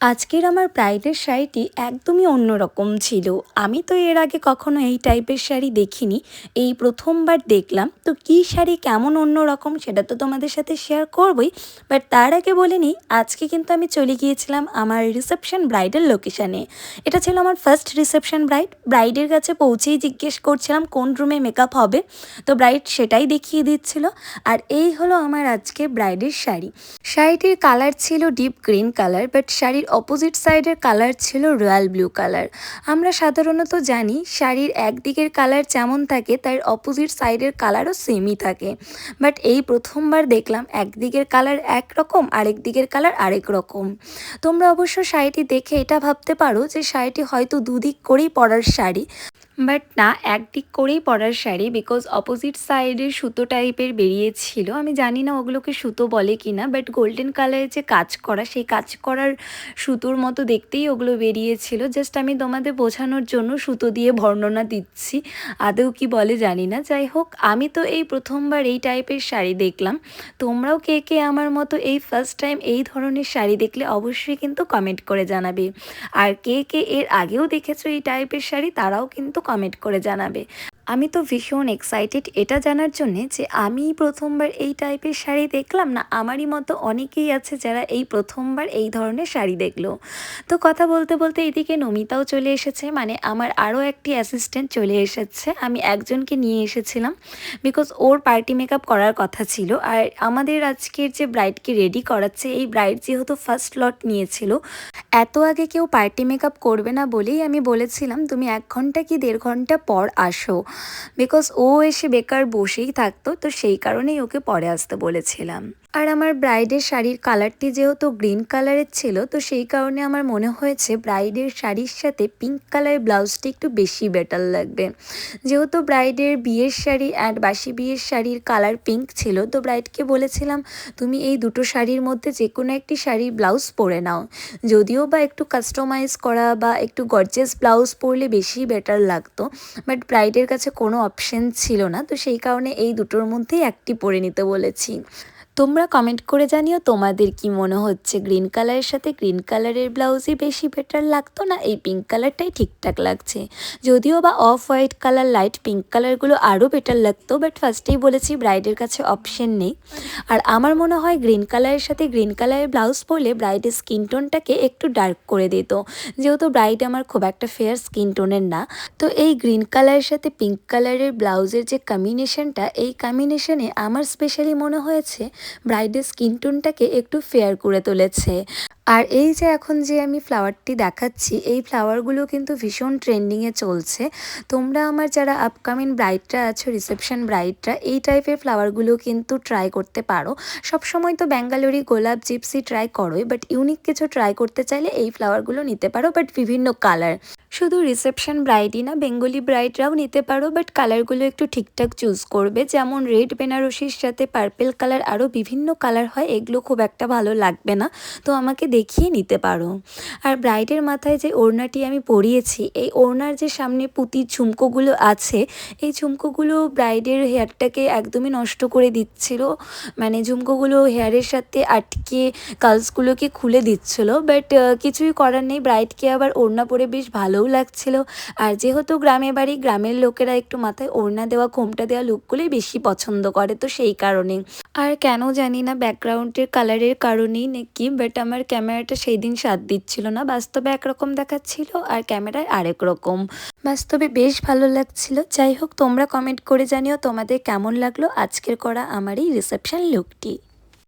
আজকের আমার ব্রাইডের শাড়িটি একদমই অন্যরকম ছিল। আমি তো এর আগে কখনো এই টাইপের শাড়ি দেখিনি। এই প্রথমবার দেখলাম। তো কী শাড়ি কেমন অন্যরকম সেটা তো তোমাদের সাথে শেয়ার করবই। বাট তার আগে বলে নিই, আজকে কিন্তু আমি চলে গিয়েছিলাম আমার রিসেপশন ব্রাইডাল লোকেশানে। এটা ছিল আমার ফার্স্ট রিসেপশন ব্রাইডের কাছে পৌঁছেই জিজ্ঞেস করছিলাম কোন রুমে মেকআপ হবে। তো ব্রাইড সেটাই দেখিয়ে দিচ্ছিল। আর এই হলো আমার আজকে ব্রাইডের শাড়ি। শাড়িটির কালার ছিল ডিপ গ্রিন কালার, বাট শাড়ির অপোজিট সাইডের কালার ছিল রয়্যাল ব্লু কালার। আমরা সাধারণত জানি শাড়ির একদিকের কালার যেমন থাকে তার অপোজিট সাইডের কালারও সেমই থাকে। বাট এই প্রথমবার দেখলাম একদিকের কালার একরকম, আরেক দিকের কালার আরেক রকম। তোমরা অবশ্য শাড়িটি দেখে এটা ভাবতে পারো যে শাড়িটি হয়তো দুদিক করেই পরার শাড়ি, বাট না, একদিক করেই পরার শাড়ি। বিকজ অপোজিট সাইডে সুতো টাইপের বেরিয়েছিল, আমি জানি না ওগুলোকে সুতো বলে কি না, বাট গোল্ডেন কালারের যে কাজ করা, সেই কাজ করার সুতোর মতো দেখতেই ওগুলো বেরিয়েছিল। জাস্ট আমি তোমাদের বোঝানোর জন্য সুতো দিয়ে বর্ণনা দিচ্ছি, আদৌ কি বলে জানি না। যাই হোক, আমি তো এই প্রথমবার এই টাইপের শাড়ি দেখলাম। তোমরাও কে কে আমার মতো এই ফার্স্ট টাইম এই ধরনের শাড়ি দেখলে অবশ্যই কিন্তু কমেন্ট করে জানাবে। আর কে কে এর আগেও দেখেছো এই টাইপের শাড়ি তারাও কিন্তু কমেন্ট করে জানাবে। আমি তো ভীষণ এক্সাইটেড এটা জানার জন্যে যে আমি প্রথমবার এই টাইপের শাড়ি দেখলাম, না আমারই মতো অনেকেই আছে যারা এই প্রথমবার এই ধরনের শাড়ি দেখলো। তো কথা বলতে বলতে এদিকে নমিতাও চলে এসেছে, মানে আমার আরও একটি অ্যাসিস্ট্যান্ট চলে এসেছে। আমি একজনকে নিয়ে এসেছিলাম বিকজ ওর পার্টি মেকআপ করার কথা ছিল। আর আমাদের আজকের যে ব্রাইডকে রেডি করাচ্ছে, এই ব্রাইড যেহেতু ফার্স্ট লট নিয়েছিল, এত আগে কেউ পার্টি মেকআপ করবে না বলেই আমি বলেছিলাম তুমি 1 ঘন্টা কি 1.5 ঘন্টা পর আসো। বিকজ ও এসে বেকার বসেই থাকতো, তো সেই কারণেই ওকে পরে আসতে বলেছিলাম। আর আমার ব্রাইডের শাড়ির কালারটি যেহেতু গ্রিন কালারের ছিল, তো সেই কারণে আমার মনে হয়েছে ব্রাইডের শাড়ির সাথে পিঙ্ক কালারের ব্লাউজটি একটু বেশি বেটার লাগবে। যেহেতু ব্রাইডের বিয়ের শাড়ি অ্যান্ড বাসি বিয়ের শাড়ির কালার পিঙ্ক ছিল, তো ব্রাইডকে বলেছিলাম তুমি এই দুটো শাড়ির মধ্যে যে কোনো একটি শাড়ির ব্লাউজ পরে নাও। যদিও বা একটু কাস্টমাইজ করা বা একটু গর্জিয়াস ব্লাউজ পরলে বেশি বেটার লাগতো, বাট ব্রাইডের কাছে কোনো অপশন ছিল না, তো সেই কারণে এই দুটোর মধ্যেই একটি পরে নিতে বলেছি। তোমরা কমেন্ট করে জানিও তোমাদের কি মনে হচ্ছে, গ্রিন কালারের সাথে গ্রিন কালারের ব্লাউজই বেশি বেটার লাগতো না এই পিঙ্ক কালারটাই ঠিকঠাক লাগছে। যদিও বা off white colour, light pink কালারগুলো আরও বেটার লাগতো, বাট ফার্স্টেই বলেছি ব্রাইডের কাছে অপশন নেই। আর আমার মনে হয় গ্রিন কালারের সাথে গ্রিন কালারের ব্লাউজ পরলে ব্রাইডের স্কিন টোনটাকে একটু ডার্ক করে দিত। যেহেতু ব্রাইড আমার খুব একটা ফেয়ার স্কিন টোনের না, তো এই গ্রিন কালারের সাথে পিঙ্ক কালারের ব্লাউজের যে কম্বিনেশনটা, এই কম্বিনেশনে আমার স্পেশালি মনে হয়েছে ব্রাইডের স্কিন টোনটাকে একটু ফেয়ার করে তুলেছে। আর এই যে এখন যে আমি ফ্লাওয়ারটি দেখাচ্ছি, এই ফ্লাওয়ারগুলো কিন্তু ভীষণ ট্রেন্ডিংয়ে চলছে। তোমরা আমার যারা আপকামিং ব্রাইডরা আছো, রিসেপশন ব্রাইডরা, এই টাইপের ফ্লাওয়ারগুলো কিন্তু ট্রাই করতে পারো। সবসময় তো ব্যাঙ্গালোরি গোলাপ জিপসি ট্রাই করোই, বাট ইউনিক কিছু ট্রাই করতে চাইলে এই ফ্লাওয়ারগুলো নিতে পারো, বাট বিভিন্ন কালার। শুধু রিসেপশন ব্রাইডই না, বেঙ্গলি ব্রাইডরাও নিতে পারো, বাট কালারগুলো একটু ঠিকঠাক চুজ করবে। যেমন রেড বেনারসির সাথে পার্পেল কালার, আরও বিভিন্ন কালার হয়, এগুলো খুব একটা ভালো লাগবে না, তো আমাকে দেখিয়ে নিতে পারো। আর ব্রাইডের মাথায় যে ওড়নাটি আমি পরিয়েছি, এই ওড়নার যে সামনে পুঁতির ঝুমকোগুলো আছে, এই ঝুমকোগুলো ব্রাইডের হেয়ারটাকে একদমই নষ্ট করে দিচ্ছিল। মানে ঝুমকোগুলো হেয়ারের সাথে আটকে কার্লসগুলোকে খুলে দিচ্ছিলো, বাট কিছুই করার নেই, ব্রাইডকে আবার ওড়না পরে বেশ ভালোও লাগছিল। আর যেহেতু গ্রামে বাড়ি, গ্রামের লোকেরা একটু মাথায় ওড়না দেওয়া, ঘোমটা দেওয়া লুকগুলোই বেশি পছন্দ করে, তো সেই কারণে। আর কেন জানি না ব্যাকগ্রাউন্ডের কালারের কারণেই নাকি, বাট আমার ক্যামেরাটা সেই দিন সাথ দিচ্ছিল না। বাস্তবে একরকম দেখাচ্ছিল আর ক্যামেরায় আরেক রকম। বাস্তবে বেশ ভালো লাগছিল। যাই হোক, তোমরা কমেন্ট করে জানিও তোমাদের কেমন লাগলো আজকের করা আমার এই রিসেপশন লুকটি।